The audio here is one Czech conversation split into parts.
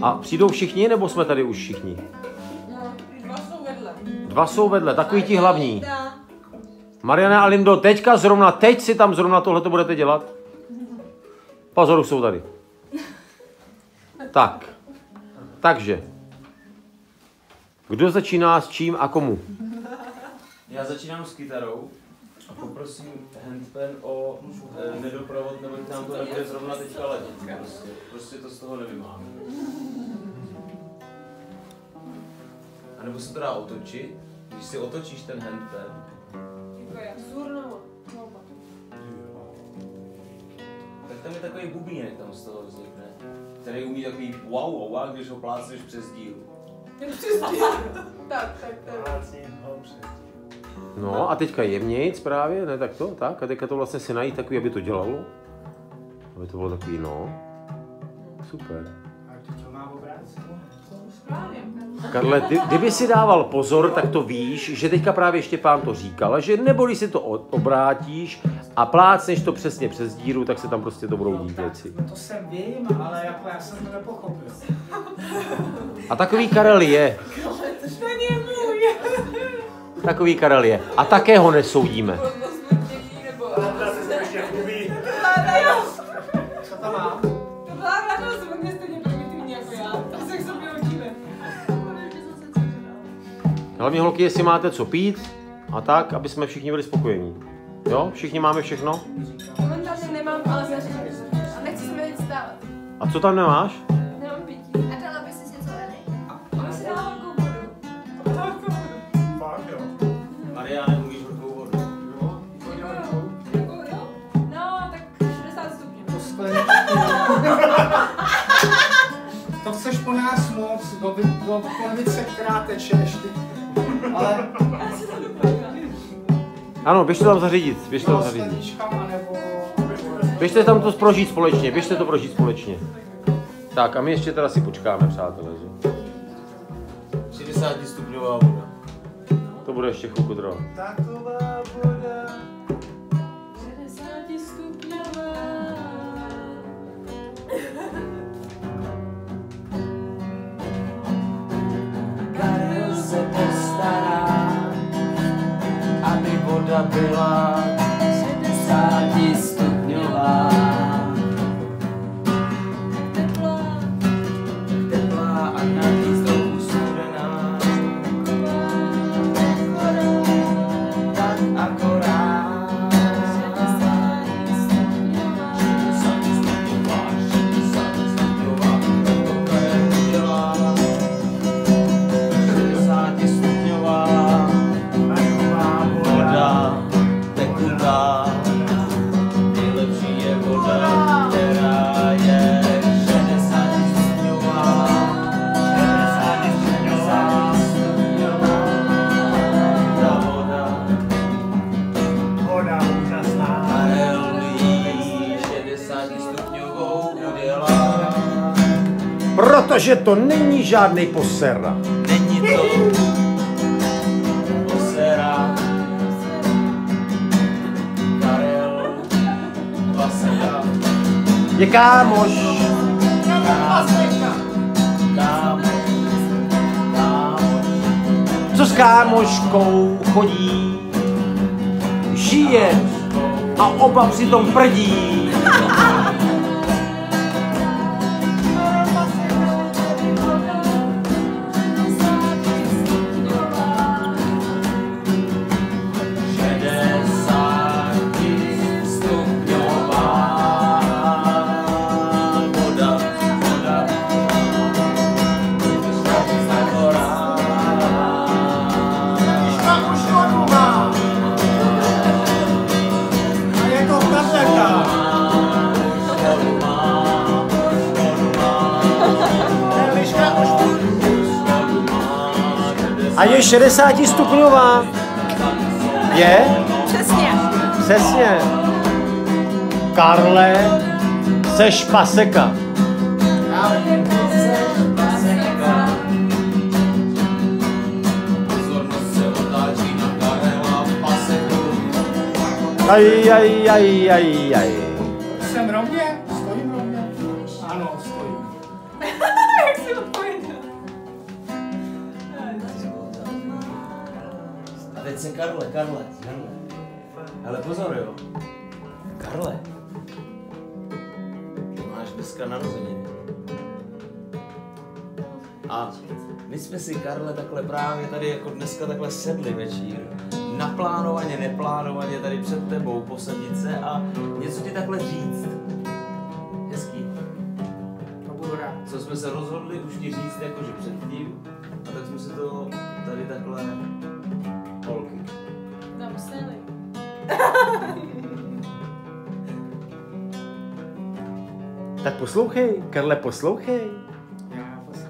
A přijdou všichni, nebo jsme tady už všichni? No, 2 jsou vedle. 2 jsou vedle, takový ti hlavní. Mariana a Lindo, teďka zrovna, teď si tam zrovna tohleto budete dělat? Pozor, už jsou tady. Tak. Takže. Kdo začíná s čím a komu? Já začínám s kytarou a poprosím handpan o nedoprovod, nebo nám to nebude zrovna teďka ladit. Prostě to z toho nevymám. A nebo se to dá otočit, když si otočíš ten handpan. Jako jak zurnama. Tak tam je takový bubínek tam z toho vznikne, který umí takový wow, když ho plácneš přes díl. Tak. No a teďka jemnějc právě, ne tak to, tak. A teďka to vlastně si najít takový, aby to dělalo. Aby to bylo takový, no. Super. A to má obráceně? Karle, kdyby si dával pozor, tak to víš, že teďka právě Štěpán to říkal, že nebo když si to obrátíš a plácneš to přesně přes díru, tak se tam prostě to budou dít věci. To jsem vím, ale jako já jsem to nepochopil. A takový Karel je. Ten je můj. Takový Karel je. A také ho nesoudíme. Co to má? To byla radost, on je stejně primitivní jako já. Tak se k sobě hodíme. Hlavně holky, jestli máte co pít a tak, aby jsme všichni byli spokojení. Jo? Všichni máme všechno? Momentálně nemám, ale zařízení. A nechci se mi nic stávat. A co tam nemáš? Nemám pití. A dala by si něco, Eli? Mám si dát horkou vodu. Fakt jo. Mariáne, umíš horkou vodu? Jako jo? No, tak 60 stupňů. To skleničku. To chceš po nás moc, do konvice, která teče ještě. Ale Já si to dopadám. Ano, běžte tam zařídit. Běžte tam zařídit. skleničkama nebo... Běžte tam to prožít společně. Běžte to prožít společně. Tak a my ještě teda si počkáme, přátelé. Že? 60 stupňová voda. To bude ještě chvilku trvat. Taková voda. 60 stupňová. Karel se postará, aby voda byla 60 stupňová. Teplá a navíc trochu studená. Tak akorát. 60 stupňová, to Karel udělá. 60 stupňová voda tekutá. Nejlepší je voda, která je 60 stupňová. 60 stupňová. Ta voda. Voda úžasná. Karel jí 60 stupňovou udělá. Protože to není žádný poser. Není to posera. Karel Vaseka. Je kámoš. Kámoš. Co s kámoškou chodí, žije a oba přitom prdí. A je to katleta. A je 60 stupňová. Je? Přesně. Přesně. Karle, seš paseka. Pozornost se otáčí na Karela Paseku. Jsem rovně? Stojím rovně? Ano, stojím. si odpověděl. A teď se Karle. Ale pozor, jo. Karle. Ty máš dneska narozeniny. A my jsme si, Karle, takhle právě tady jako dneska takhle sedli večír. Naplánovaně, neplánovaně tady před tebou posadit se a něco ti takhle říct. Hezký. To budu rád. Co jsme se rozhodli už ti říct jakože předtím. A tak jsme si to tady takhle holky. Namuseli. Tak poslouchej, Karle, poslouchej. Já poslouchám.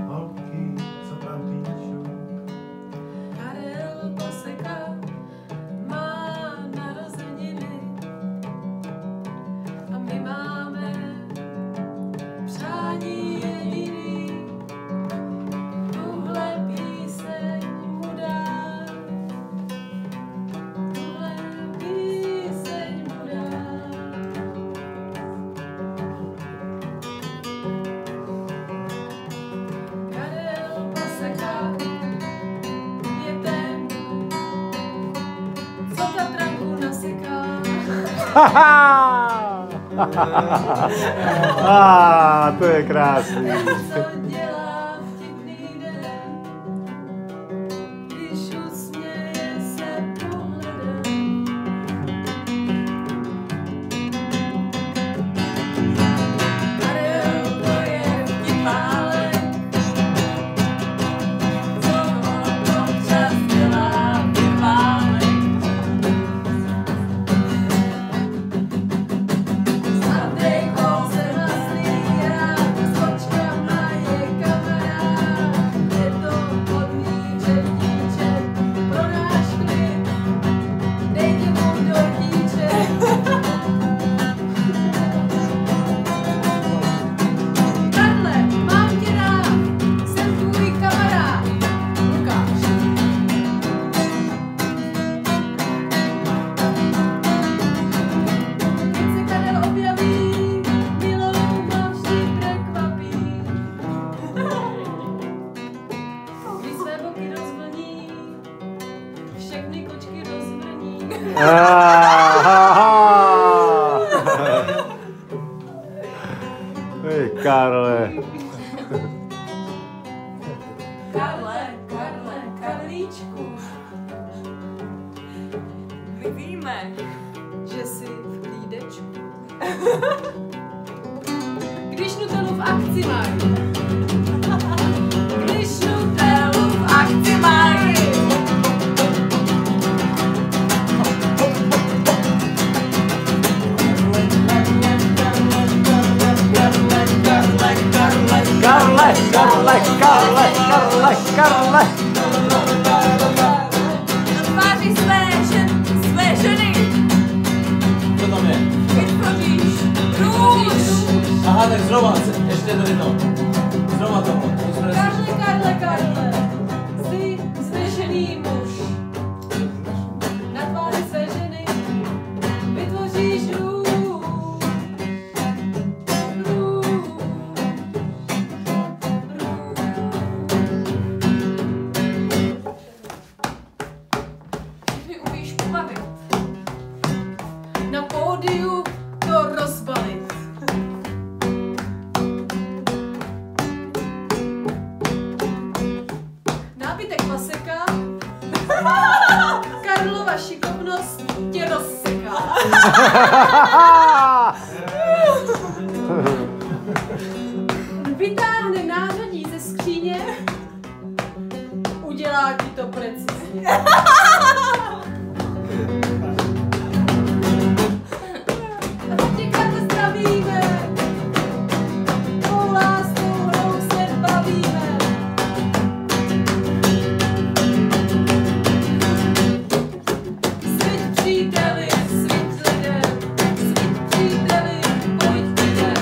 Holky, co tam píšou? Karel Poseka má narozeniny a my máme přání jediný. Tuhle píseň mu dá. Tuhle píseň mu dá. Karel Poseka je ten, co Tatranku naseká. To je krásný. Co dělá vtipný den, když usměje se pohledem. Karel, to je vtipálek, co občas dělá vtipálek. Sladej kousek maslí, rád s očkama je kamarád. Je to hodný čertíček pro náš klid, dejte mu dortíček. Karle, mám tě rád, jsem tvůj kamarád. Lukáš. Když se Karel objaví, milovou má vždy překvapí. Když své boky rozvlní, všechny kočky rozvrní. Hej, Karle. Karlíčku. My víme, že jsi v klídečku. Když Nutellu v akci mají. Když Nutellu v akci mají. Karle. Na tváři své ženy Co tam je? vytvoříš růž. Aha, tak znova, ještě tady to. Znova tohle. To jsme Karle, jsi zvešený muž. Na tváři své ženy vytvoříš růž. Všechny umíš pobavit. Na pódiu to rozbalit. Nábytek Paseka, Karlova šikovnost tě rozseká. Vytáhne nářadí ze skříně, udělá ti to precizně. A teď tě, Karle, zdravíme, tou láskou hrou se bavíme. Sviť příteli, sviť lidem, sviť příteli, pojď lidem.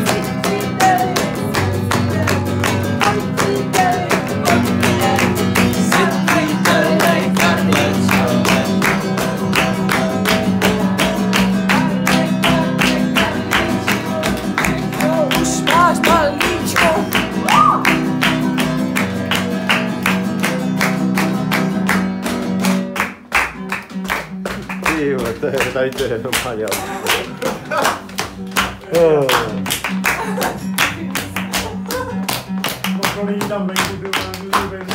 Sviť příteli, sviť lidem, pojď příteli, pojď Tady to je normálně. Okolí tam venku, ty vole,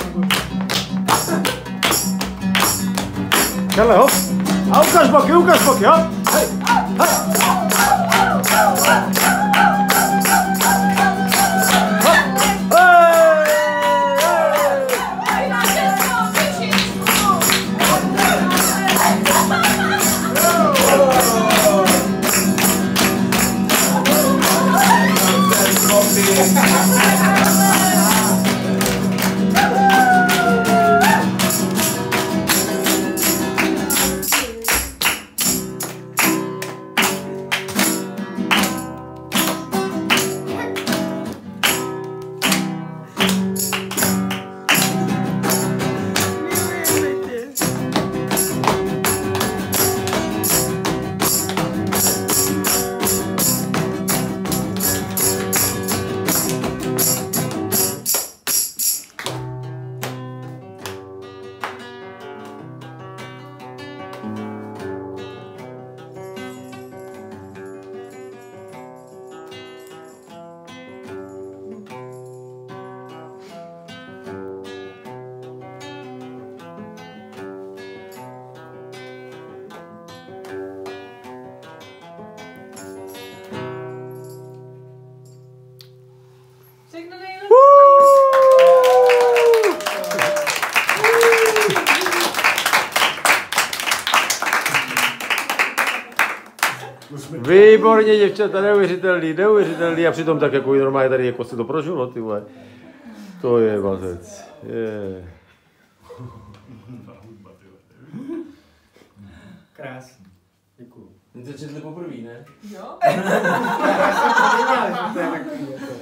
Karle, hop! A ukaž boky, hop! Hej, hej! Všechno nejlepší. Výborně, děvčata, neuvěřitelný. A přitom tak jako normálně tady jako se to prožilo, ty vole. To je mazec. Je. Krásný. Děkuju. My to četli poprvé, ne? Jo? Já jsem to viděl, že to je takový jako...